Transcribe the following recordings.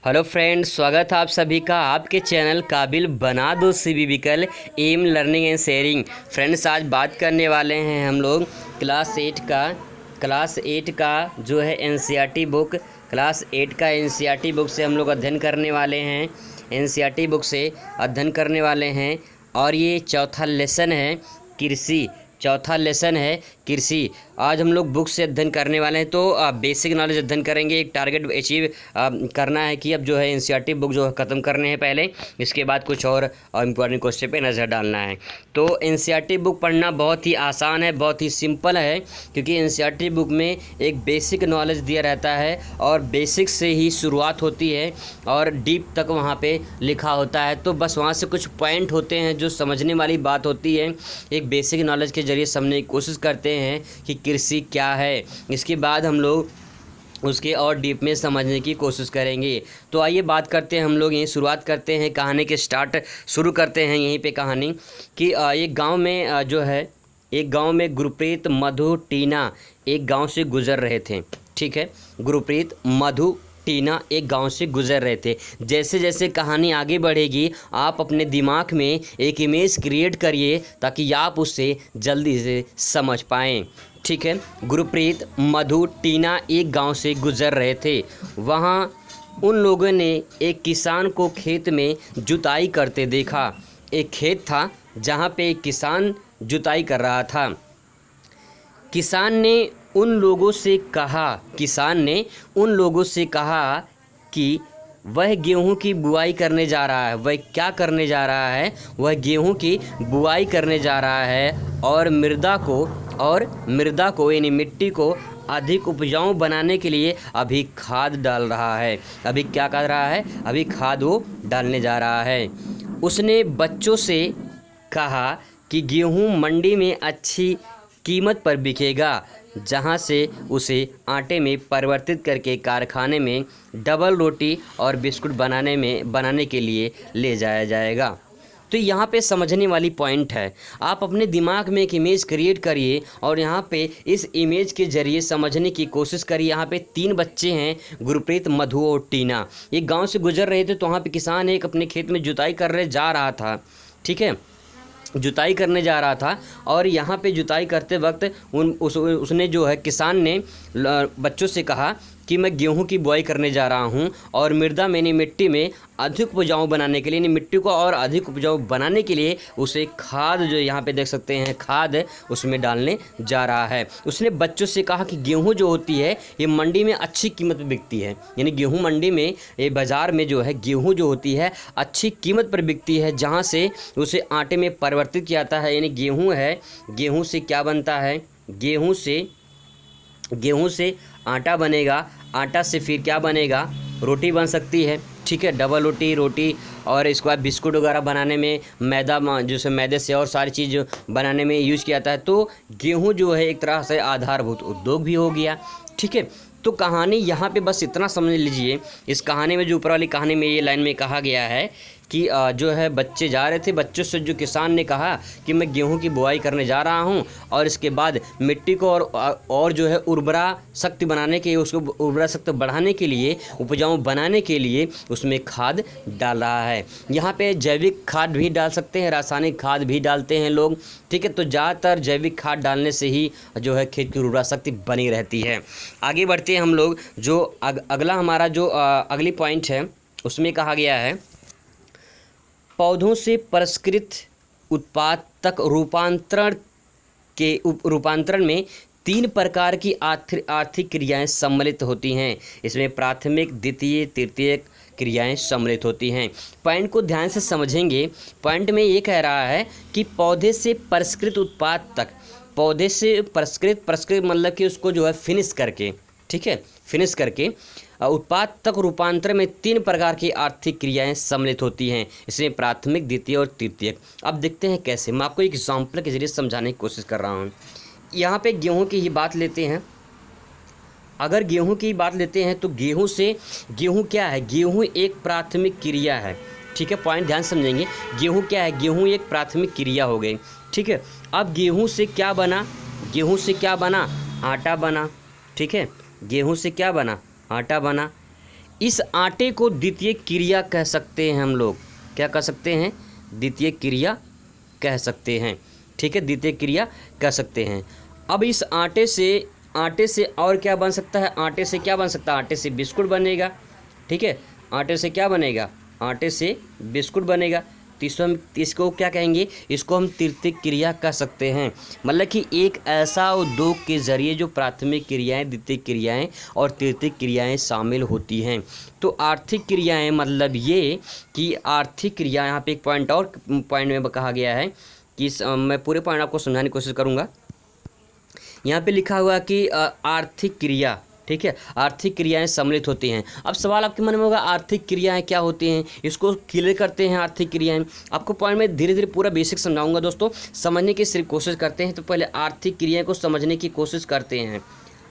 Hello friends, स्वागत है आप सभी का आपके चैनल काबिल बना दो सीबीबीकल एम लर्निंग एंड शेयरिंग। फ्रेंड्स, आज बात करने वाले हैं हम लोग क्लास 8 का जो है एनसीईआरटी बुक। क्लास 8 का एनसीईआरटी बुक से हम लोग अध्ययन करने वाले हैं। एनसीईआरटी बुक से अध्ययन करने वाले हैं और ये चौथा लेसन है कृषि। आज हम लोग बुक से अध्ययन करने वाले हैं, तो बेसिक नॉलेज अध्ययन करेंगे। एक टारगेट अचीव करना है कि अब जो है एनसीईआरटी बुक जो है ख़त्म करने हैं पहले, इसके बाद कुछ और इम्पोर्टेंट क्वेश्चन पे नज़र डालना है। तो एनसीईआरटी बुक पढ़ना बहुत ही आसान है, बहुत ही सिंपल है, क्योंकि एनसीईआरटी बुक में एक बेसिक नॉलेज दिया रहता है और बेसिक से ही शुरुआत होती है और डीप तक वहाँ पे लिखा होता है। तो बस वहाँ से कुछ पॉइंट होते हैं जो समझने वाली बात होती है। एक बेसिक नॉलेज के जरिए समझने की कोशिश करते हैं कि कृषि क्या है, इसके बाद हम लोग उसके और डीप में समझने की कोशिश करेंगे। तो आइए बात करते हैं, हम लोग यहीं शुरुआत करते हैं, कहानी के शुरू करते हैं यहीं पे कहानी कि एक गांव में गुरप्रीत, मधु, टीना एक गांव से गुजर रहे थे। ठीक है, गुरप्रीत, मधु, टीना एक गांव से गुजर रहे थे। जैसे जैसे कहानी आगे बढ़ेगी आप अपने दिमाग में एक इमेज क्रिएट करिए ताकि आप उससे जल्दी से समझ पाएँ। ठीक है, गुरप्रीत, मधु, टीना एक गांव से गुजर रहे थे। वहां उन लोगों ने एक किसान को खेत में जुताई करते देखा। एक खेत था जहां पे एक किसान जुताई कर रहा था। किसान ने उन लोगों से कहा कि वह गेहूं की बुआई करने जा रहा है। वह क्या करने जा रहा है? वह गेहूं की बुआई करने जा रहा है और मृदा को यानी मिट्टी को अधिक उपजाऊ बनाने के लिए अभी खाद डाल रहा है। अभी क्या कर रहा है? अभी खाद वो डालने जा रहा है। उसने बच्चों से कहा कि गेहूं मंडी में अच्छी कीमत पर बिकेगा, जहां से उसे आटे में परिवर्तित करके कारखाने में डबल रोटी और बिस्कुट बनाने के लिए ले जाया जाएगा। तो यहाँ पे समझने वाली पॉइंट है, आप अपने दिमाग में एक इमेज क्रिएट करिए और यहाँ पे इस इमेज के ज़रिए समझने की कोशिश करिए। यहाँ पे 3 बच्चे हैं, गुरप्रीत, मधु और टीना। एक गांव से गुजर रहे थे, तो वहाँ पे किसान एक अपने खेत में जुताई करने जा रहा था। ठीक है, जुताई करने जा रहा था और यहाँ पे जुताई करते वक्त उसने जो है किसान ने बच्चों से कहा कि मैं गेहूं की बुआई करने जा रहा हूं और मिट्टी में अधिक उपजाऊ बनाने के लिए, यानी मिट्टी को और अधिक उपजाऊ बनाने के लिए उसे खाद, जो यहाँ पे देख सकते हैं खाद, उसमें डालने जा रहा है। उसने बच्चों से कहा कि गेहूं जो होती है ये मंडी में अच्छी कीमत पर बिकती है, यानी गेहूं मंडी में, ये बाज़ार में जो है गेहूं जो होती है अच्छी कीमत पर बिकती है, जहाँ से उसे आटे में परिवर्तित किया जाता है। यानी गेहूँ है, गेहूँ से क्या बनता है? गेहूं से आटा बनेगा, आटा से फिर क्या बनेगा? रोटी बन सकती है। ठीक है, डबल रोटी और इसके बाद बिस्कुट वगैरह बनाने में मैदा, जैसे मैदे से और सारी चीज़ बनाने में यूज़ किया जाता है। तो गेहूं जो है एक तरह से आधारभूत उद्योग भी हो गया। ठीक है, तो कहानी यहाँ पे बस इतना समझ लीजिए। इस कहानी में जो ऊपर वाली कहानी में ये लाइन में कहा गया है कि जो है बच्चे जा रहे थे, बच्चों से जो किसान ने कहा कि मैं गेहूं की बुआई करने जा रहा हूं और इसके बाद मिट्टी को और जो है उर्वरा शक्ति बनाने के, उसको उर्वरा शक्ति बढ़ाने के लिए, उपजाऊ बनाने के लिए उसमें खाद डाल रहा है। यहाँ पे जैविक खाद भी डाल सकते हैं, रासायनिक खाद भी डालते हैं लोग। ठीक है, तो ज़्यादातर जैविक खाद डालने से ही जो है खेत की उर्वरा शक्ति बनी रहती है। आगे बढ़ते हैं हम लोग, जो अगला हमारा जो अगली पॉइंट है उसमें कहा गया है, पौधों से परिष्कृत उत्पाद तक रूपांतरण में 3 प्रकार की आर्थिक क्रियाएं सम्मिलित होती हैं। इसमें प्राथमिक, द्वितीय, तृतीयक क्रियाएं सम्मिलित होती हैं। पॉइंट को ध्यान से समझेंगे। पॉइंट में ये कह रहा है कि पौधे से परिष्कृत उत्पाद तक, पौधे से परिष्कृत मतलब कि उसको जो है फिनिश करके, ठीक है, फिनिश करके उत्पाद तक रूपांतरण में 3 प्रकार की आर्थिक क्रियाएं सम्मिलित होती हैं। इसमें प्राथमिक, द्वितीय और तृतीयक। अब देखते हैं कैसे। मैं आपको एक एग्जाम्पल के जरिए समझाने की कोशिश कर रहा हूँ। यहाँ पे गेहूं की ही बात लेते हैं। अगर गेहूं की बात लेते हैं तो गेहूं क्या है? गेहूं एक प्राथमिक क्रिया है। ठीक है, पॉइंट ध्यान समझेंगे। गेहूं क्या है? गेहूं एक प्राथमिक क्रिया हो गई। ठीक है, अब गेहूं से क्या बना? आटा बना। ठीक है, गेहूं से क्या बना? आटा बना। इस आटे को द्वितीय क्रिया कह सकते हैं हम लोग। क्या कह सकते हैं? द्वितीय क्रिया कह सकते हैं। ठीक है, द्वितीय क्रिया कह सकते हैं। अब इस आटे से और क्या बन सकता है? आटे से क्या बन सकता है? आटे से बिस्कुट बनेगा। ठीक है, आटे से क्या बनेगा? आटे से बिस्कुट बनेगा। तो इसको क्या कहेंगे? इसको हम तृतीय क्रिया कह सकते हैं। मतलब कि एक ऐसा उद्योग के ज़रिए जो प्राथमिक क्रियाएं, द्वितीय क्रियाएं और तृतीय क्रियाएं शामिल होती हैं। तो आर्थिक क्रियाएं मतलब ये कि आर्थिक क्रिया, यहाँ पे एक पॉइंट में कहा गया है कि मैं पूरे पॉइंट आपको समझाने की कोशिश करूँगा। यहाँ पे लिखा हुआ कि आर्थिक क्रिया, ठीक है, आर्थिक क्रियाएं सम्मिलित होती हैं। अब सवाल आपके मन में होगा आर्थिक क्रियाएं क्या होती हैं, इसको क्लियर करते हैं। आर्थिक क्रियाएं आपको पॉइंट में धीरे धीरे पूरा बेसिक समझाऊंगा दोस्तों, समझने की सिर्फ कोशिश करते हैं। तो पहले आर्थिक क्रियाएं को समझने की कोशिश करते हैं।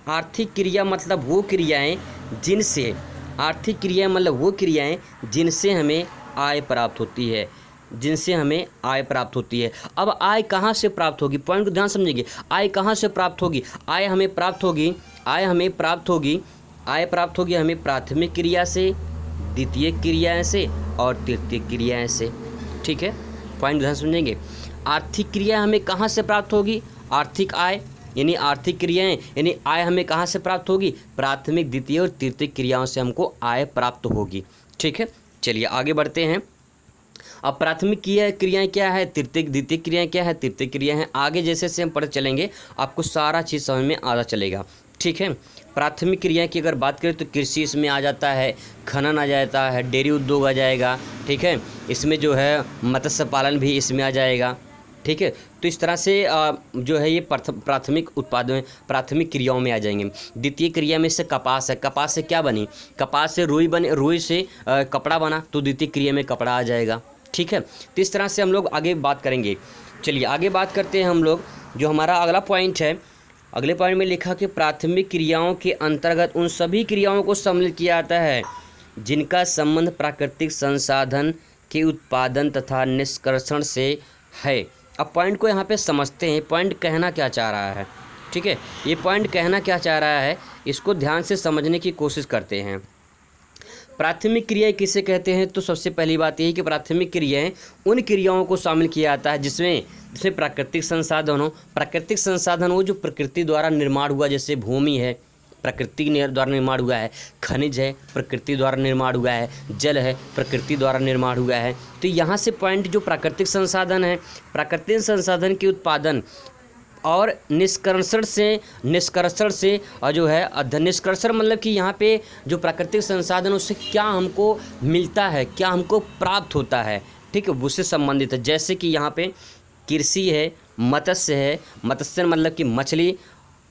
आर्थिक क्रिया मतलब वो क्रियाएँ जिनसे, आर्थिक क्रियाएँ मतलब वो क्रियाएँ जिनसे हमें आय प्राप्त होती है, जिनसे हमें आय प्राप्त होती है। अब आय कहाँ से प्राप्त होगी? पॉइंट को ध्यान समझिए। आय कहाँ से प्राप्त होगी? आय हमें प्राप्त होगी हमें प्राथमिक क्रिया से, द्वितीय क्रिया से और तृतीय क्रिया से। ठीक है, पॉइंट ध्यान समझेंगे। आर्थिक क्रिया हमें कहाँ से प्राप्त होगी? आर्थिक आय यानी आर्थिक क्रियाएं यानी आय हमें कहाँ से प्राप्त होगी? प्राथमिक, द्वितीय और तृतीय क्रियाओं से हमको आय प्राप्त होगी। ठीक है, चलिए आगे बढ़ते हैं। अब प्राथमिक क्रियाएं क्या है, द्वितीय क्रियाएं क्या है, तृतीय क्रिया है। आगे जैसे से हम पढ़ चलेंगे आपको सारा चीज़ समझ में आधा चलेगा। ठीक है, प्राथमिक क्रिया की अगर बात करें तो कृषि इसमें आ जाता है, खनन आ जाता है, डेयरी उद्योग आ जाएगा। ठीक है, इसमें जो है मत्स्य पालन भी इसमें आ जाएगा। ठीक है, तो इस तरह से जो है ये प्राथमिक उत्पादन, प्राथमिक क्रियाओं में आ जाएंगे। द्वितीय क्रिया में से कपास है। कपास से क्या बनी? कपास से रुई बने, रुई से कपड़ा बना, तो द्वितीय क्रिया में कपड़ा आ जाएगा। ठीक है, तो इस तरह से हम लोग आगे बात करेंगे। चलिए आगे बात करते हैं हम लोग। जो हमारा अगला पॉइंट है, अगले पॉइंट में लिखा कि प्राथमिक क्रियाओं के अंतर्गत उन सभी क्रियाओं को सम्मिलित किया जाता है जिनका संबंध प्राकृतिक संसाधन के उत्पादन तथा निष्कर्षण से है। अब पॉइंट को यहाँ पे समझते हैं, पॉइंट कहना क्या चाह रहा है। ठीक है, ये पॉइंट कहना क्या चाह रहा है, इसको ध्यान से समझने की कोशिश करते हैं। प्राथमिक क्रियाएं किसे कहते हैं? तो सबसे पहली बात यही कि प्राथमिक क्रियाएं उन क्रियाओं को शामिल किया जाता है जिसमें प्राकृतिक संसाधन हो। प्राकृतिक संसाधन हो जो प्रकृति द्वारा निर्माण हुआ, जैसे भूमि है, प्रकृति द्वारा निर्माण हुआ है, खनिज है, प्रकृति द्वारा निर्माण हुआ है, जल है, प्रकृति द्वारा निर्माण हुआ है। तो यहाँ से पॉइंट जो प्राकृतिक संसाधन है, प्राकृतिक संसाधन के उत्पादन और निष्कर्षण से और जो है निष्कर्षण मतलब कि यहाँ पे जो प्राकृतिक संसाधन उससे क्या हमको मिलता है, क्या हमको प्राप्त होता है। ठीक है, उससे संबंधित है। जैसे कि यहाँ पे कृषि है, मत्स्य मतलब कि मछली,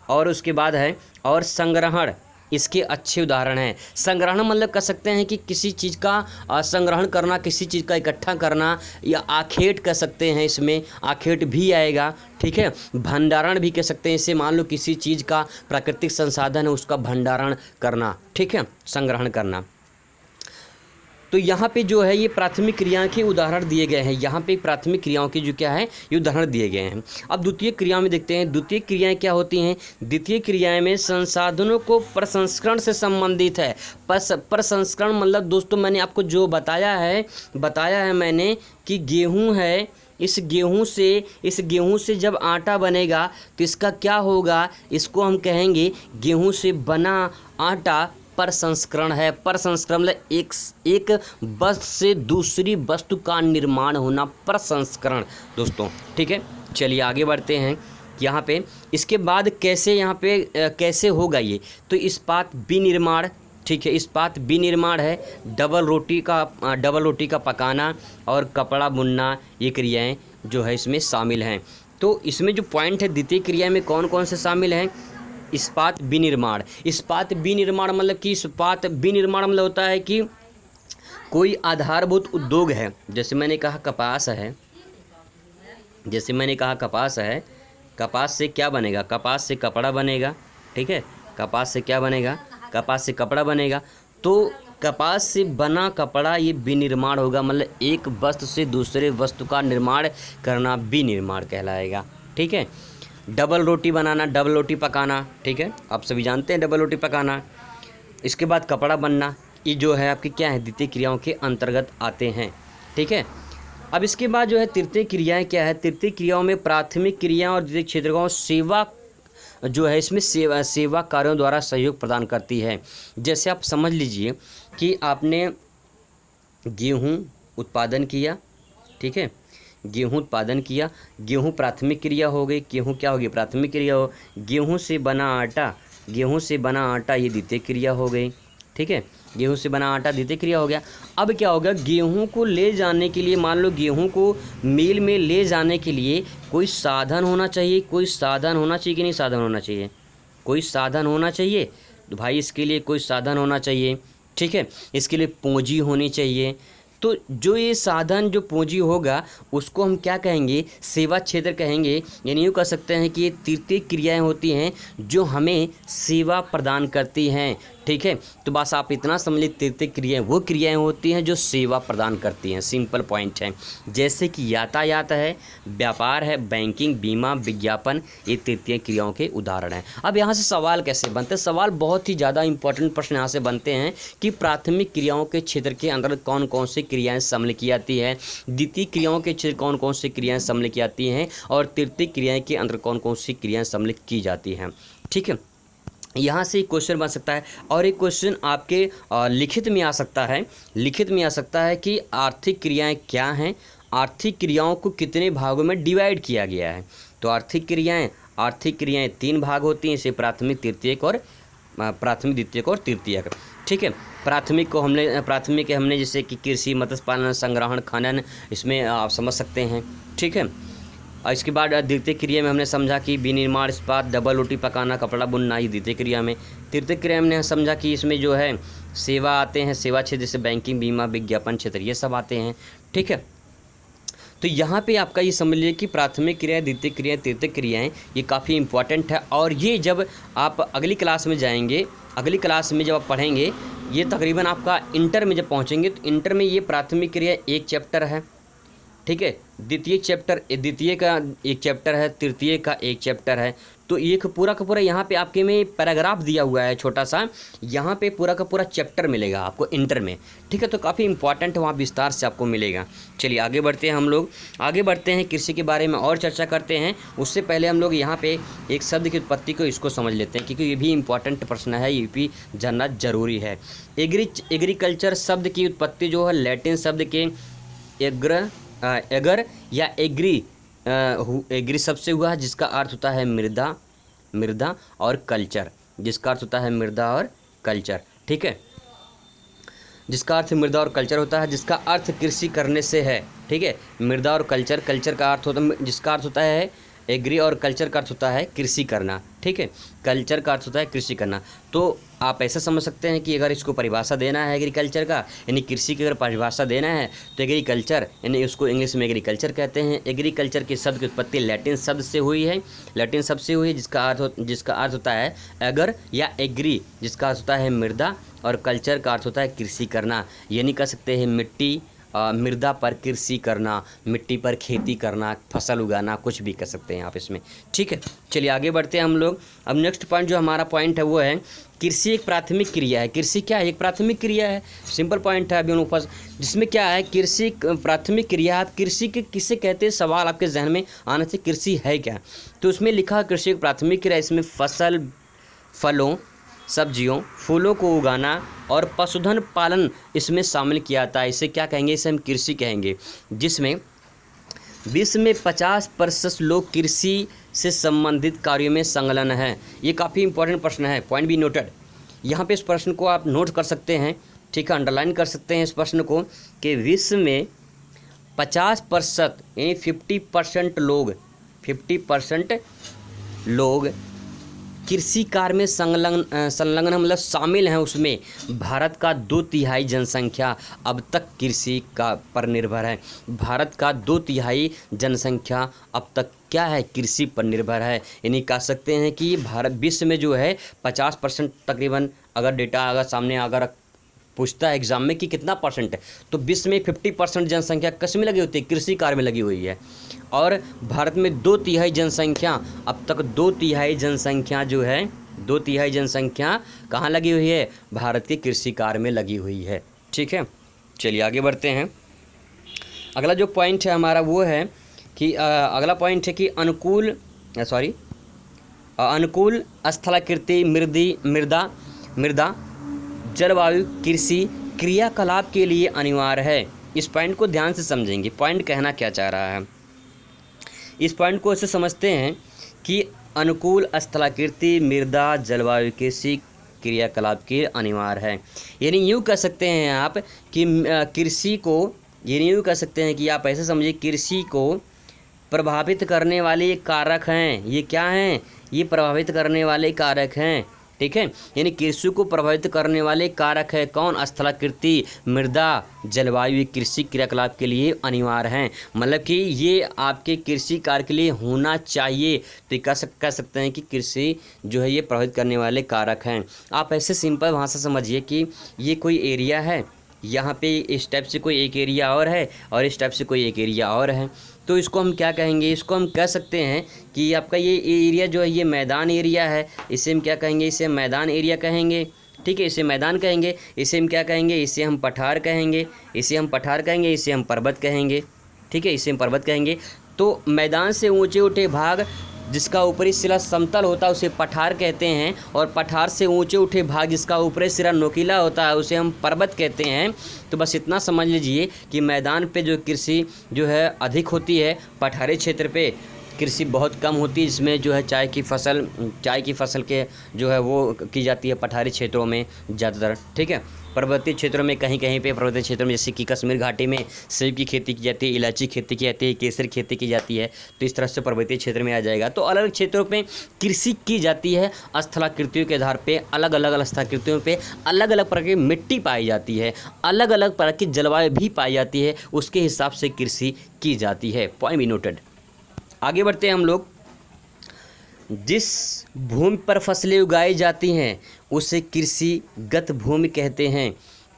और उसके बाद है और संग्रहण, इसके अच्छे उदाहरण हैं। संग्रहण मतलब कह सकते हैं कि किसी चीज़ का संग्रहण करना, किसी चीज़ का इकट्ठा करना, या आखेट कह सकते हैं, इसमें आखेट भी आएगा। ठीक है, भंडारण भी कह सकते हैं, इसे मान लो किसी चीज़ का प्राकृतिक संसाधन है उसका भंडारण करना। ठीक है, संग्रहण करना। तो यहाँ पे जो है ये प्राथमिक क्रियाओं के उदाहरण दिए गए हैं। यहाँ पे प्राथमिक क्रियाओं के जो क्या है ये उदाहरण दिए गए हैं। अब द्वितीय क्रियाओं में देखते हैं, द्वितीय क्रियाएं क्या होती हैं। द्वितीय क्रियाएं में संसाधनों को प्रसंस्करण से संबंधित है। प्रसंस्करण मतलब दोस्तों मैंने आपको जो बताया है मैंने कि गेहूँ है, इस गेहूँ से जब आटा बनेगा तो इसका क्या होगा, इसको हम कहेंगे गेहूँ से बना आटा प्रसंस्करण है। प्रसंस्करण मतलब एक वस्तु से दूसरी वस्तु का निर्माण होना, प्रसंस्करण दोस्तों। ठीक है, चलिए आगे बढ़ते हैं। यहाँ पे इसके बाद कैसे होगा ये, तो इस्पात विनिर्माण। ठीक है, इस्पात विनिर्माण है, डबल रोटी का पकाना और कपड़ा बुनना, ये क्रियाएं जो है इसमें शामिल हैं। तो इसमें जो पॉइंट है द्वितीय क्रिया में कौन कौन से शामिल हैं। इस्पात विनिर्माण मतलब होता है कि कोई आधारभूत उद्योग है। जैसे मैंने कहा कपास है, कपास से क्या बनेगा, कपास से कपड़ा बनेगा। ठीक है, कपास से क्या बनेगा, कपास से कपड़ा बनेगा। तो कपास से बना कपड़ा ये विनिर्माण होगा, मतलब एक वस्तु से दूसरे वस्तु का निर्माण करना विनिर्माण कहलाएगा। ठीक है, डबल रोटी बनाना, डबल रोटी पकाना। ठीक है, आप सभी जानते हैं डबल रोटी पकाना। इसके बाद कपड़ा बनना, ये जो है आपके क्या है, द्वितीय क्रियाओं के अंतर्गत आते हैं। ठीक है, अब इसके बाद जो है तृतीय क्रियाएं क्या है। तृतीय क्रियाओं में प्राथमिक क्रिया और द्वितीय क्षेत्रकों सेवा जो है, इसमें सेवा कार्यों द्वारा सहयोग प्रदान करती है। जैसे आप समझ लीजिए कि आपने गेहूँ उत्पादन किया, ठीक है, गेहूँ उत्पादन किया, गेहूँ प्राथमिक क्रिया हो गई, गेहूँ क्या होगी, प्राथमिक क्रिया हो। गेहूँ से बना आटा, गेहूँ से बना आटा ये द्वितीय क्रिया हो गई। ठीक है, गेहूँ से बना आटा द्वितीय क्रिया हो गया। अब क्या होगा, गेहूँ को ले जाने के लिए, मान लो गेहूँ को मिल में ले जाने के लिए कोई साधन होना चाहिए, कोई साधन होना चाहिए कि नहीं, साधन होना चाहिए, कोई साधन होना चाहिए। तो भाई इसके लिए कोई साधन होना चाहिए। ठीक है, इसके लिए पूंजी होनी चाहिए। तो जो ये साधन, जो पूंजी होगा, उसको हम क्या कहेंगे, सेवा क्षेत्र कहेंगे। यानी यूँ कह सकते हैं कि ये तृतीय क्रियाएं होती हैं जो हमें सेवा प्रदान करती हैं। ठीक है, तो बस आप इतना समझ लीजिए, तृतीय क्रियाएं वो क्रियाएं होती हैं जो सेवा प्रदान करती हैं। सिंपल पॉइंट है। जैसे कि यातायात है, व्यापार है, बैंकिंग, बीमा, विज्ञापन, ये तृतीय क्रियाओं के उदाहरण हैं। अब यहाँ से सवाल कैसे बनते हैं, सवाल बहुत ही ज़्यादा इंपॉर्टेंट प्रश्न यहाँ से बनते हैं कि प्राथमिक क्रियाओं के क्षेत्र के अंदर कौन कौन सी क्रियाएँ सम्मिलित की जाती हैं, द्वितीय क्रियाओं के क्षेत्र कौन कौन सी क्रियाएँ सम्मिलित की जाती हैं, और तृतीय क्रियाएँ के अंदर कौन कौन सी क्रियाएँ सम्मिलित की जाती हैं। ठीक है, यहाँ से एक क्वेश्चन बन सकता है। और एक क्वेश्चन आपके लिखित में आ सकता है, लिखित में आ सकता है कि आर्थिक क्रियाएं क्या हैं, आर्थिक क्रियाओं को कितने भागों में डिवाइड किया गया है। तो आर्थिक क्रियाएं 3 भाग होती हैं, इसे प्राथमिक, तृतीयक और प्राथमिक, द्वितीयक और तृतीयक। ठीक है, प्राथमिक हमने जैसे कि कृषि, मत्स्य पालन, संग्रहण, खनन, इसमें आप समझ सकते हैं। ठीक है, और इसके बाद द्वितीय क्रिया में हमने समझा कि विनिर्माण, इस्पात, डबल रोटी पकाना, कपड़ा बुनना, ये द्वितीय क्रिया में। तृतीय क्रिया में हमने समझा कि इसमें जो है सेवा आते हैं, सेवा क्षेत्र जैसे बैंकिंग, बीमा, विज्ञापन क्षेत्र, ये सब आते हैं। ठीक है, तो यहाँ पे आपका ये समझ लीजिए कि प्राथमिक क्रिया, द्वितीय क्रिया, तृतीय क्रियाएँ ये काफ़ी इंपॉर्टेंट है। और ये जब आप अगली क्लास में जाएंगे, अगली क्लास में जब आप पढ़ेंगे, ये तकरीबन आपका इंटर में जब पहुँचेंगे, तो इंटर में ये प्राथमिक क्रिया एक चैप्टर है। ठीक है, द्वितीय का एक चैप्टर है, तृतीय का एक चैप्टर है। तो एक पूरा का पूरा यहाँ पे आपके में पैराग्राफ दिया हुआ है छोटा सा, यहाँ पे पूरा का पूरा चैप्टर मिलेगा आपको इंटर में। ठीक है, तो काफ़ी इंपॉर्टेंट वहाँ विस्तार से आपको मिलेगा। चलिए आगे बढ़ते हैं, हम लोग आगे बढ़ते हैं, कृषि के बारे में और चर्चा करते हैं। उससे पहले हम लोग यहाँ पे एक शब्द की उत्पत्ति को इसको समझ लेते हैं, क्योंकि ये भी इंपॉर्टेंट प्रश्न है, ये भी जानना जरूरी है। एग्रीकल्चर शब्द की उत्पत्ति जो है लैटिन शब्द के एगर या एग्री शब्द से हुआ है, जिसका अर्थ होता है मृदा और कल्चर, जिसका अर्थ होता है मृदा और कल्चर। ठीक है, जिसका अर्थ मृदा और कल्चर होता है, जिसका अर्थ कृषि करने से है। ठीक है, मृदा और कल्चर का अर्थ होता है, जिसका अर्थ होता है एग्री, और कल्चर का अर्थ होता है कृषि करना। ठीक है, कल्चर का अर्थ होता है कृषि करना। तो आप ऐसा समझ सकते हैं कि अगर इसको परिभाषा देना है एग्रीकल्चर का, यानी कृषि की अगर परिभाषा देना है, तो एग्रीकल्चर, यानी उसको इंग्लिश में एग्रीकल्चर कहते हैं। एग्रीकल्चर के शब्द की उत्पत्ति लैटिन शब्द से हुई है, जिसका अर्थ होता है एगर या एग्री, जिसका अर्थ होता है मृदा, और कल्चर का अर्थ होता है कृषि करना। यानी कह सकते हैं मिट्टी, मृदा पर कृषि करना, मिट्टी पर खेती करना, फसल उगाना, कुछ भी कर सकते हैं आप इसमें। ठीक है, चलिए आगे बढ़ते हैं हम लोग। अब नेक्स्ट पॉइंट जो हमारा पॉइंट है वो है कृषि एक प्राथमिक क्रिया है। कृषि क्या है, एक प्राथमिक क्रिया है। सिंपल पॉइंट है अभी फर्स्ट, जिसमें क्या है, कृषि प्राथमिक क्रिया। आप कृषि के किसे कहते हैं, सवाल आपके जहन में आने से कृषि है क्या, तो उसमें लिखा कृषि एक प्राथमिक क्रिया। इसमें फसल, फलों, सब्जियों, फूलों को उगाना और पशुधन पालन इसमें शामिल किया जाता है। इसे क्या कहेंगे, इसे हम कृषि कहेंगे। जिसमें विश्व में 50% लोग कृषि से संबंधित कार्यों में संलग्न हैं। ये काफ़ी इंपॉर्टेंट प्रश्न है, पॉइंट बी नोटेड। यहाँ पे इस प्रश्न को आप नोट कर सकते हैं। ठीक है, अंडरलाइन कर सकते हैं इस प्रश्न को कि विश्व में 50% यानी 50% लोग कृषि कार्य में संलग्न मतलब शामिल हैं। उसमें भारत का 2/3 जनसंख्या अब तक कृषि का पर निर्भर है। भारत का 2/3 जनसंख्या अब तक क्या है, कृषि पर निर्भर है। यानी कह सकते हैं कि भारत विश्व में जो है 50% तकरीबन, अगर डेटा अगर सामने अगर पूछता है एग्जाम में कि कितना परसेंट है, तो विश्व में 50% जनसंख्या किस में लगी होती है, कृषि कार्य में लगी हुई है। और भारत में 2/3 जनसंख्या, अब तक 2/3 जनसंख्या जो है 2/3 जनसंख्या कहाँ लगी हुई है? भारत के कृषि कार्य में लगी हुई है। ठीक है, चलिए आगे बढ़ते हैं। अगला जो पॉइंट है हमारा वो है कि अगला पॉइंट है कि अनुकूल स्थलाकृति मृदा जलवायु कृषि क्रियाकलाप के लिए अनिवार्य है। इस पॉइंट को ध्यान से समझेंगे, पॉइंट कहना क्या चाह रहा है। इस पॉइंट को ऐसे समझते हैं कि अनुकूल स्थलाकृति मृदा जलवायु कृषि क्रियाकलाप के अनिवार्य है। यानी यूँ कह सकते हैं आप कि कृषि को, यानी यूँ कह सकते हैं कि आप ऐसे समझिए, कृषि को प्रभावित करने वाले कारक हैं। ये क्या हैं? ये प्रभावित करने वाले कारक हैं। ठीक है, यानी कृषि को प्रभावित करने वाले कारक है कौन? स्थलाकृति मृदा जलवायु कृषि क्रियाकलाप के लिए अनिवार्य हैं। मतलब कि ये आपके कृषि कार्य के लिए होना चाहिए। तो कह सकते हैं कि कृषि जो है ये प्रभावित करने वाले कारक हैं। आप ऐसे सिंपल भाषा समझिए कि ये कोई एरिया है, यहाँ पे इस टाइप से कोई एक एरिया और है और इस टाइप से कोई एक एरिया और है। तो इसको हम क्या कहेंगे? इसको हम कह सकते हैं कि आपका ये एरिया जो है ये मैदान एरिया है। इसे हम क्या कहेंगे? इसे मैदान एरिया कहेंगे। ठीक है, इसे मैदान कहेंगे। इसे हम क्या कहेंगे? इसे हम पठार कहेंगे। इसे हम पठार कहेंगे। इसे हम पर्वत कहेंगे। ठीक है, इसे हम पर्वत कहेंगे। तो मैदान से ऊंचे उठे भाग जिसका ऊपरी सिरा समतल होता है उसे पठार कहते हैं, और पठार से ऊंचे उठे भाग जिसका ऊपरी सिरा नोकीला होता है उसे हम पर्वत कहते हैं। तो बस इतना समझ लीजिए कि मैदान पे जो कृषि जो है अधिक होती है, पठारी क्षेत्र पे कृषि बहुत कम होती है, जिसमें जो है चाय की फसल के जो है वो की जाती है पठारी क्षेत्रों में ज़्यादातर। ठीक है, पर्वतीय क्षेत्रों में कहीं कहीं पे पर्वतीय क्षेत्रों में जैसे कि कश्मीर घाटी में सेब की खेती की जाती है, इलायची खेती की जाती है, केसर खेती की जाती है। तो इस तरह से पर्वतीय क्षेत्र में आ जाएगा। तो अलग अलग क्षेत्रों पे कृषि की जाती है। स्थलाकृतियों के आधार पे अलग अलग स्थलाकृतियों पे अलग अलग प्रकार की मिट्टी पाई जाती है, अलग अलग प्रकार की जलवायु भी पाई जाती है, उसके हिसाब से कृषि की जाती है। Point be noted. आगे बढ़ते हैं हम लोग। जिस भूमि पर फसलें उगाई जाती हैं उसे कृषिगत भूमि कहते हैं।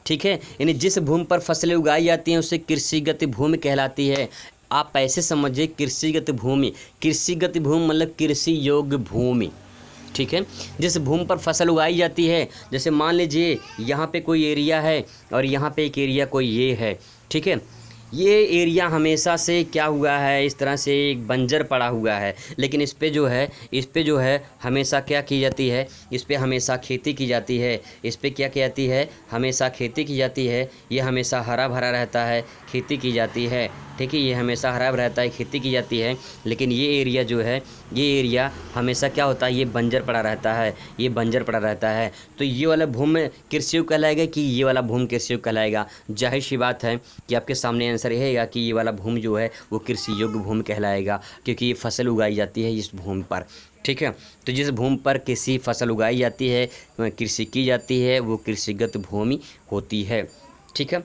ठीक है, यानी जिस भूमि पर फसलें उगाई जाती हैं उसे कृषिगत भूमि कहलाती है। आप ऐसे समझिए, कृषिगत भूमि मतलब कृषि योग्य भूमि। ठीक है, जिस भूमि पर फसल उगाई जाती है, जैसे मान लीजिए यहाँ पे कोई एरिया है और यहाँ पे एक एरिया कोई ये है। ठीक है, ये एरिया हमेशा से क्या हुआ है, इस तरह से एक बंजर पड़ा हुआ है, लेकिन इस पे जो है हमेशा क्या की जाती है? इस पे हमेशा खेती की जाती है। इस पे क्या की जाती है? हमेशा खेती की जाती है। ये हमेशा हरा भरा रहता है, खेती की जाती है। ठीक है, ये हमेशा हरा भरा रहता है, खेती की जाती है। लेकिन ये एरिया जो है, ये एरिया हमेशा क्या होता है? ये बंजर पड़ा रहता है, ये बंजर पड़ा रहता है। तो ये वाला भूमि कृषि कहलाएगा कि ये वाला भूमि कृषि कहलाएगा? जाहिर सी बात है कि आपके सामने आंसर रहेगा कि ये वाला भूमि जो है वो कृषि योग्य भूमि कहलाएगा, क्योंकि ये फसल उगाई जाती है इस भूमि पर। ठीक है, तो जिस भूमि पर कृषि फसल उगाई जाती है, कृषि की जाती है, वो कृषिगत भूमि होती है। ठीक है,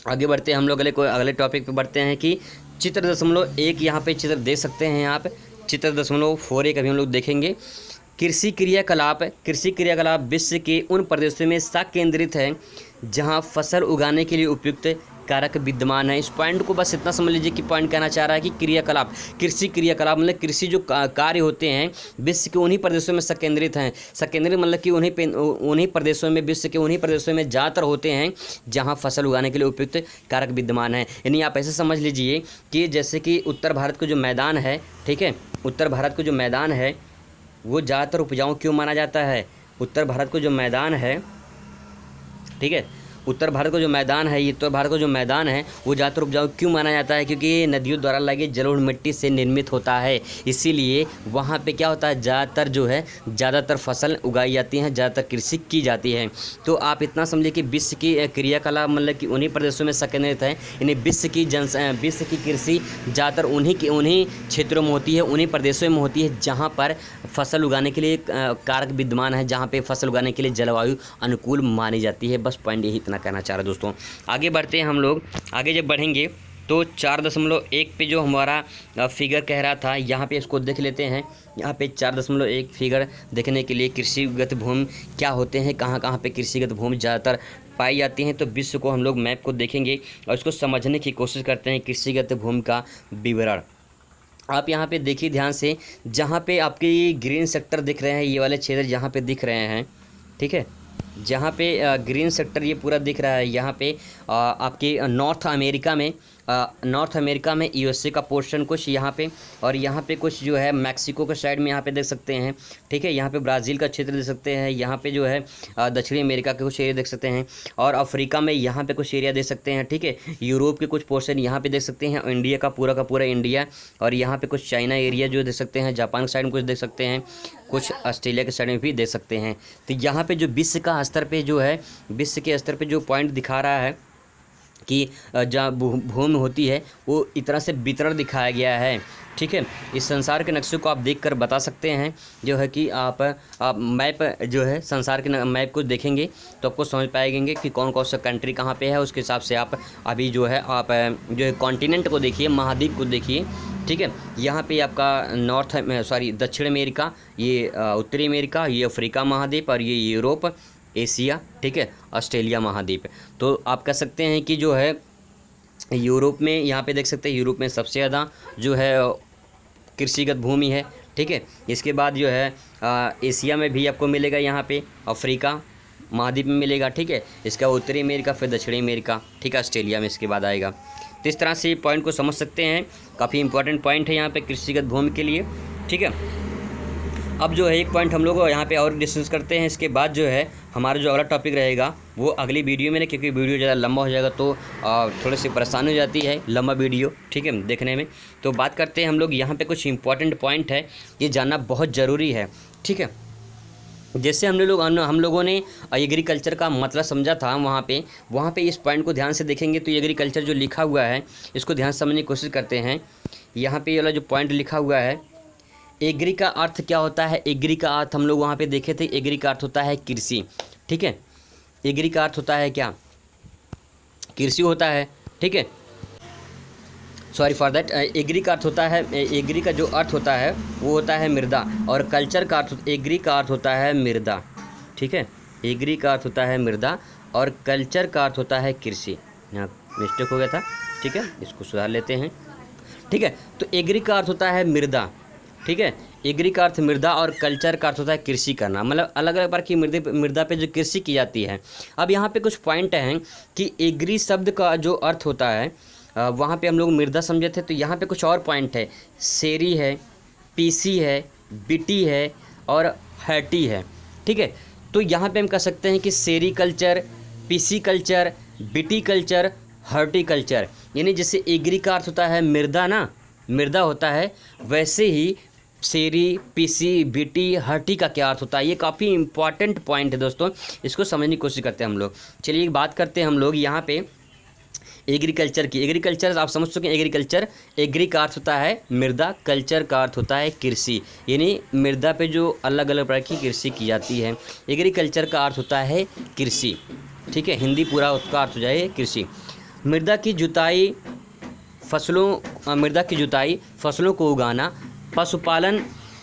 आगे बढ़ते हैं हम लोग अगले टॉपिक पे बढ़ते हैं कि चित्र 0.1 यहाँ पे चित्र देख सकते हैं आप। चित्र 0.41 अभी हम लोग देखेंगे। कृषि क्रियाकलाप विश्व के उन प्रदेशों में केंद्रित है जहाँ फसल उगाने के लिए उपयुक्त कारक विद्यमान है। इस पॉइंट को बस इतना समझ लीजिए कि पॉइंट कहना चाह रहा है कि कृषि क्रियाकलाप मतलब कृषि जो कार्य होते हैं विश्व के उन्हीं प्रदेशों में संकेंद्रित हैं। संकेंद्रित मतलब कि उन्हीं प्रदेशों में, विश्व के उन्हीं प्रदेशों में ज़्यादातर होते हैं जहां फसल उगाने के लिए उपयुक्त कारक विद्यमान है। यानी आप ऐसे समझ लीजिए कि जैसे कि उत्तर भारत का जो मैदान है, ठीक है, उत्तर भारत का जो मैदान है वो ज़्यादातर उपजाऊ क्यों माना जाता है? उत्तर भारत का जो मैदान है, ठीक है, उत्तर भारत का जो मैदान है वो ज़्यादातर उपजाऊ क्यों माना जाता है? क्योंकि ये नदियों द्वारा लगे जलोढ़ मिट्टी से निर्मित होता है। इसीलिए वहाँ पे क्या होता है? ज़्यादातर फसल उगाई जाती हैं, ज़्यादातर कृषि की जाती है। तो आप इतना समझिए कि विश्व की क्रियाकलाप मतलब कि उन्हीं प्रदेशों में संकेंद्रित है। यानी विश्व की कृषि ज़्यादातर उन्हीं क्षेत्रों में होती है, उन्हीं प्रदेशों में होती है जहाँ पर फसल उगाने के लिए कारक विद्यमान है, जहाँ पे फसल उगाने के लिए जलवायु अनुकूल मानी जाती है। बस पॉइंट यही इतना कहना चाह रहा दोस्तों। आगे बढ़ते हैं हम लोग। आगे जब बढ़ेंगे तो 4.1 पे जो हमारा फिगर कह रहा था, यहाँ पे इसको देख लेते हैं। यहाँ पे 4.1 फिगर देखने के लिए कृषिगत भूमि क्या होते हैं, कहाँ कहाँ पे कृषिगत भूमि ज़्यादातर पाई जाती हैं। तो विश्व को हम लोग मैप को देखेंगे और इसको समझने की कोशिश करते हैं कृषिगत भूमि का विवरण। आप यहाँ पे देखिए ध्यान से, जहाँ पे आपके ये ग्रीन सेक्टर दिख रहे हैं, ये वाले क्षेत्र जहाँ पे दिख रहे हैं, ठीक है, जहाँ पे ग्रीन सेक्टर ये पूरा दिख रहा है, यहाँ पे आपके नॉर्थ अमेरिका में यूएसए का पोर्शन कुछ यहाँ पे, और यहाँ पे कुछ जो है मैक्सिको के साइड में यहाँ पे देख सकते हैं, ठीक है, यहाँ पे ब्राज़ील का क्षेत्र देख सकते हैं, यहाँ पे जो है दक्षिणी अमेरिका के कुछ एरिया देख सकते हैं, और अफ्रीका में यहाँ पे कुछ एरिया देख सकते हैं, ठीक है, यूरोप के कुछ पोर्शन यहाँ पे देख सकते हैं, इंडिया का पूरा इंडिया, और यहाँ पे कुछ चाइना एरिया जो देख सकते हैं, जापान के साइड में कुछ देख सकते हैं, कुछ ऑस्ट्रेलिया के साइड में भी देख सकते हैं। तो यहाँ पे जो विश्व का स्तर पे जो है, विश्व के स्तर पे जो पॉइंट दिखा रहा है कि जहाँ भूमि होती है वो इस तरह से वितरण दिखाया गया है, ठीक है। इस संसार के नक्शे को आप देखकर बता सकते हैं जो है कि आप मैप जो है संसार के मैप को देखेंगे तो आपको समझ पाएंगे कि कौन कौन सा कंट्री कहाँ पे है। उसके हिसाब से आप अभी जो है आप जो है कॉन्टिनेंट को देखिए, महाद्वीप को देखिए, ठीक है। यहाँ पे आपका दक्षिण अमेरिका, ये उत्तरी अमेरिका, ये अफ्रीका महाद्वीप, और ये यूरोप, एशिया, ठीक है, ऑस्ट्रेलिया महाद्वीप। तो आप कह सकते हैं कि जो है यूरोप में, यहाँ पे देख सकते हैं यूरोप में सबसे ज़्यादा जो है कृषिगत भूमि है, ठीक है। इसके बाद जो है एशिया में भी आपको मिलेगा, यहाँ पे अफ्रीका महाद्वीप में मिलेगा, ठीक है। इसका उत्तरी अमेरिका, फिर दक्षिणी अमेरिका, ठीक है, ऑस्ट्रेलिया में इसके बाद आएगा। तो इस तरह से पॉइंट को समझ सकते हैं, काफ़ी इंपॉर्टेंट पॉइंट है यहाँ पे कृषिगत भूमि के लिए, ठीक है। अब जो है एक पॉइंट हम लोग यहाँ पे और डिस्कस करते हैं। इसके बाद जो है हमारा जो अगला टॉपिक रहेगा वो अगली वीडियो में, क्योंकि वीडियो ज़्यादा लंबा हो जाएगा तो थोड़ी सी परेशानी हो जाती है लंबा वीडियो, ठीक है, देखने में। तो बात करते हैं हम लोग यहाँ पे कुछ इंपॉर्टेंट पॉइंट है, ये जानना बहुत ज़रूरी है, ठीक है। जैसे हम लोगों ने एग्रीकल्चर का मतलब समझा था, वहाँ पे इस पॉइंट को ध्यान से देखेंगे तो एग्रीकल्चर जो लिखा हुआ है इसको ध्यान से समझने की कोशिश करते हैं। यहाँ पे ये वाला जो पॉइंट लिखा हुआ है, एग्री का अर्थ क्या होता है? एग्री का अर्थ हम लोग वहाँ पे देखे थे, एग्री का अर्थ होता है कृषि, ठीक है। एग्री का अर्थ होता है क्या? कृषि होता है, ठीक है। सॉरी फॉर दैट, एग्री का अर्थ होता है, एग्री का जो अर्थ होता है वो होता है मृदा, और कल्चर का अर्थ, एग्री का अर्थ होता है मृदा, ठीक है। एग्री का अर्थ होता है मृदा और कल्चर का अर्थ होता है कृषि। यहाँ मिस्टेक हो गया था, ठीक है, इसको सुधार लेते हैं, ठीक है। तो एग्री का अर्थ होता है मृदा, ठीक है। एग्री का अर्थ मृदा और कल्चर का अर्थ होता है कृषि करना, मतलब अलग अलग प्रकार की मृदा पे जो कृषि की जाती है। अब यहाँ पे कुछ पॉइंट हैं कि एग्री शब्द का जो अर्थ होता है वहाँ पे हम लोग मृदा समझे थे, तो यहाँ पे कुछ और पॉइंट है, सेरी है, पीसी है, बिटी है और हर्टी है, ठीक है। तो यहाँ पे हम कह सकते हैं कि सेरी कल्चर, पीसी कल्चर, बिटी कल्चर, हर्टिकल्चर, यानी जैसे एग्री का अर्थ होता है मृदा ना, मृदा होता है, वैसे ही सेरी, पीसी, बीटी, हर्टी का क्या अर्थ होता है। ये काफ़ी इंपॉर्टेंट पॉइंट है दोस्तों, इसको समझने की कोशिश करते हैं हम लोग। चलिए एक बात करते हैं हम लोग यहाँ पे एग्रीकल्चर की। एग्रीकल्चर आप समझ चुके हैं, एग्रीकल्चर, एग्री का अर्थ होता है मृदा, कल्चर का अर्थ होता है कृषि, यानी मृदा पे जो अलग अलग प्रकार की कृषि की जाती है। एग्रीकल्चर का अर्थ होता है कृषि, ठीक है, हिंदी पूरा उसका अर्थ हो जाए कृषि। मृदा की जुताई, फसलों को उगाना, पशुपालन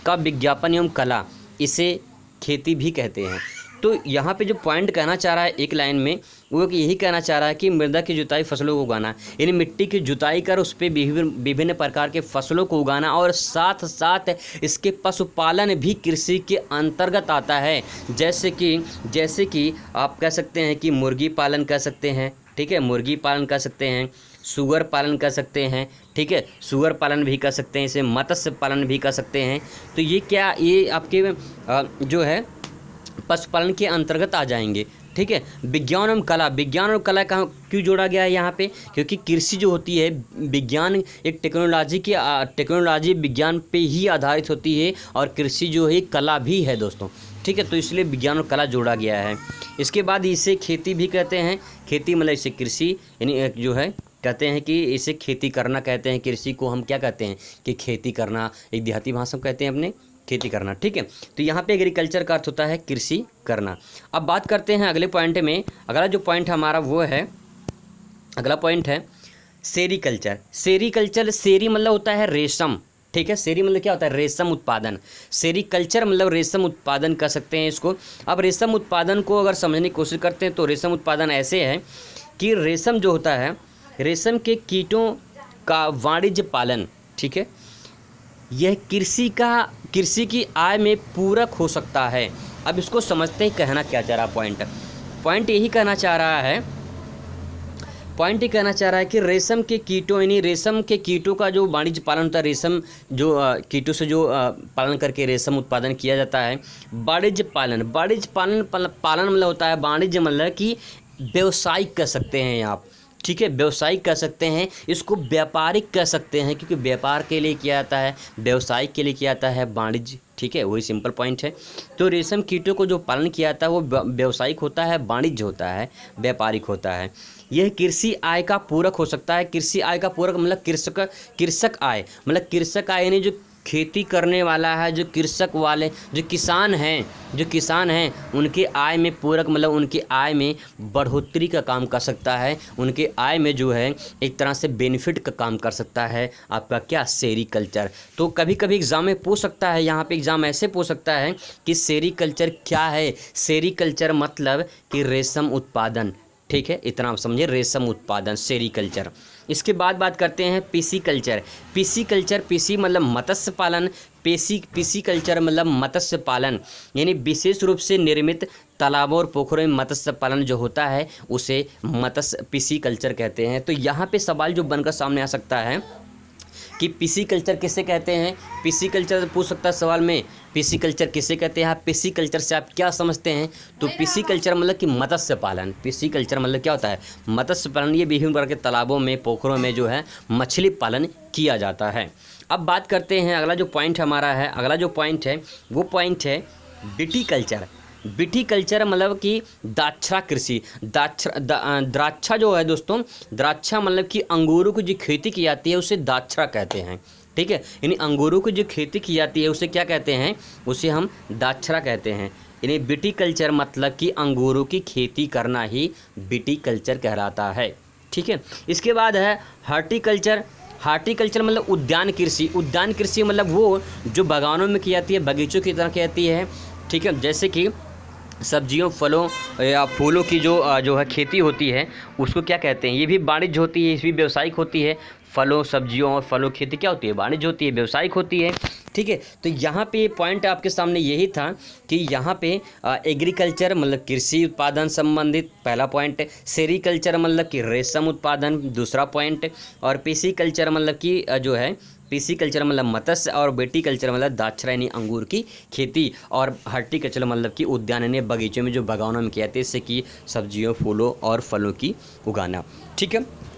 का विज्ञापन एवं कला, इसे खेती भी कहते हैं। तो यहाँ पे जो पॉइंट कहना चाह रहा है एक लाइन में, वो यही कहना चाह रहा है कि मृदा की जुताई, फसलों को उगाना, यानी मिट्टी की जुताई कर उस पर विभिन्न प्रकार के फसलों को उगाना, और साथ साथ इसके पशुपालन भी कृषि के अंतर्गत आता है। जैसे कि आप कह सकते हैं कि मुर्गी पालन कर सकते हैं, ठीक है, मुर्गी पालन कर सकते हैं, सुअर पालन कर सकते हैं, ठीक है, सुअर पालन भी कर सकते हैं, इसे मत्स्य पालन भी कर सकते हैं। तो ये आपके जो है पशुपालन के अंतर्गत आ जाएंगे, ठीक है। विज्ञान और कला का क्यों जोड़ा गया है यहाँ पे? क्योंकि कृषि जो होती है विज्ञान, एक टेक्नोलॉजी विज्ञान पे ही आधारित होती है, और कृषि जो है कला भी है दोस्तों, ठीक है। तो इसलिए विज्ञान और कला जोड़ा गया है। इसके बाद इसे खेती भी कहते हैं, खेती मतलब इसे कृषि, यानी जो है कहते हैं कि इसे खेती करना कहते हैं। कृषि को हम क्या कहते हैं कि खेती करना, एक देहाती भाषा में कहते हैं अपने, खेती करना, ठीक है। तो यहाँ पे एग्रीकल्चर का अर्थ होता है कृषि करना। अब बात करते हैं अगले पॉइंट में। अगला जो पॉइंट हमारा वो है, अगला पॉइंट है सेरीकल्चर। सेरी मतलब होता है रेशम, ठीक है। सेरी मतलब क्या होता है? रेशम उत्पादन। सेरीकल्चर मतलब रेशम उत्पादन कर सकते हैं इसको। अब रेशम उत्पादन को अगर समझने की कोशिश करते हैं तो रेशम उत्पादन ऐसे है कि रेशम जो होता है, रेशम के कीटों का वाणिज्य पालन, ठीक है, यह कृषि की आय में पूरक हो सकता है। अब इसको समझते ही कहना क्या चाह रहा पॉइंट यही कहना चाह रहा है कि रेशम के कीटों यानी रेशम के कीटों का जो वाणिज्य पालन होता है, रेशम जो कीटों से जो पालन करके रेशम उत्पादन किया जाता है, वाणिज्य पालन मतलब होता है, वाणिज्य मतलब कि व्यवसायिक कह सकते हैं आप, ठीक है, व्यवसायिक कह सकते हैं, इसको व्यापारिक कह सकते हैं, क्योंकि व्यापार के लिए किया जाता है, व्यवसायिक के लिए किया जाता है वाणिज्य, ठीक है, वही सिंपल पॉइंट है। तो रेशम कीटों को जो पालन किया जाता है वो व्यवसायिक होता है, वाणिज्य होता है, व्यापारिक होता है। यह कृषि आय का पूरक हो सकता है। कृषि आय का पूरक मतलब कृषक आय, मतलब कृषक आय यानी जो खेती करने वाला है, जो कृषक वाले जो किसान हैं उनके आय में पूरक मतलब उनकी आय में बढ़ोतरी का काम कर सकता है, उनके आय में जो है एक तरह से बेनिफिट का काम कर सकता है आपका क्या, सेरीकल्चर। तो कभी कभी एग्जाम में पूछ सकता है, यहाँ पे एग्जाम ऐसे पूछ सकता है कि सेरीकल्चर क्या है। सेरीकल्चर मतलब कि रेशम उत्पादन, ठीक है, इतना आप समझिए, रेशम उत्पादन, सेरीकल्चर। इसके बाद बात करते हैं पीसी मतलब मत्स्य पालन, पीसी कल्चर मतलब मत्स्य पालन, यानी विशेष रूप से निर्मित तालाबों और पोखरों में मत्स्य पालन जो होता है उसे पीसी कल्चर कहते हैं। तो यहाँ पे सवाल जो बनकर सामने आ सकता है कि पीसी कल्चर किसे कहते हैं, पीसी कल्चर पूछ सकता है सवाल में, पीसी कल्चर किसे कहते हैं, आप पीसी कल्चर से आप क्या समझते हैं। तो पीसी कल्चर मतलब कि मत्स्य पालन, पीसी कल्चर मतलब क्या होता है, मत्स्य पालन। ये विभिन्न प्रकार के तालाबों में, पोखरों में जो है मछली पालन किया जाता है। अब बात करते हैं अगला जो पॉइंट हमारा है, अगला जो पॉइंट है वो पॉइंट है विटीकल्चर। विटीकल्चर मतलब कि द्राक्षा कृषि, द्राक्षा जो है दोस्तों, द्राक्षा मतलब कि अंगूरों की जो खेती की जाती है उसे द्राक्षा कहते हैं, ठीक है, यानी अंगूरों की जो खेती की जाती है उसे क्या कहते हैं, उसे हम द्राक्षा कहते हैं। यानी विटीकल्चर मतलब कि अंगूरों की खेती करना ही विटीकल्चर कहलाता है, ठीक है। इसके बाद है हार्टिकल्चर मतलब उद्यान कृषि मतलब वो जो बागानों में की जाती है, बगीचों की तरह की जाती है, ठीक है, जैसे कि सब्जियों, फलों या फूलों की जो है खेती होती है उसको क्या कहते हैं। ये भी वाणिज्य होती है, ये भी व्यवसायिक होती है। फलों, सब्जियों और फलों खेती क्या होती है, वाणिज्य होती है, व्यवसायिक होती है, ठीक है। तो यहाँ पे पॉइंट आपके सामने यही था कि यहाँ पे एग्रीकल्चर मतलब कृषि उत्पादन संबंधित पहला पॉइंट, सेरीकल्चर मतलब कि रेशम उत्पादन दूसरा पॉइंट, और पीसी कल्चर मतलब कि जो है पीसी कल्चर मतलब मत्स्य, और विटीकल्चर मतलब द्राक्षा यानी अंगूर की खेती, और हार्टिकल्चर मतलब कि उद्यान यानी बगीचों में जो बागानों में किया जाता है इससे कि सब्जियों, फूलों और फलों की उगाना, ठीक है।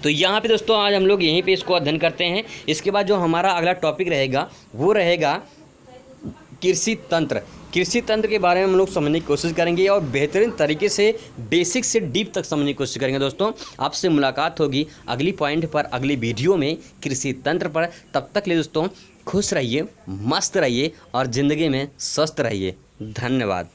तो यहाँ पे दोस्तों आज हम लोग यहीं पे इसको अध्ययन करते हैं। इसके बाद जो हमारा अगला टॉपिक रहेगा वो रहेगा कृषि तंत्र के बारे में हम लोग समझने की कोशिश करेंगे और बेहतरीन तरीके से बेसिक से डीप तक समझने की कोशिश करेंगे। दोस्तों आपसे मुलाकात होगी अगली पॉइंट पर, अगली वीडियो में कृषि तंत्र पर। तब तक ले दोस्तों खुश रहिए, मस्त रहिए और ज़िंदगी में स्वस्थ रहिए। धन्यवाद।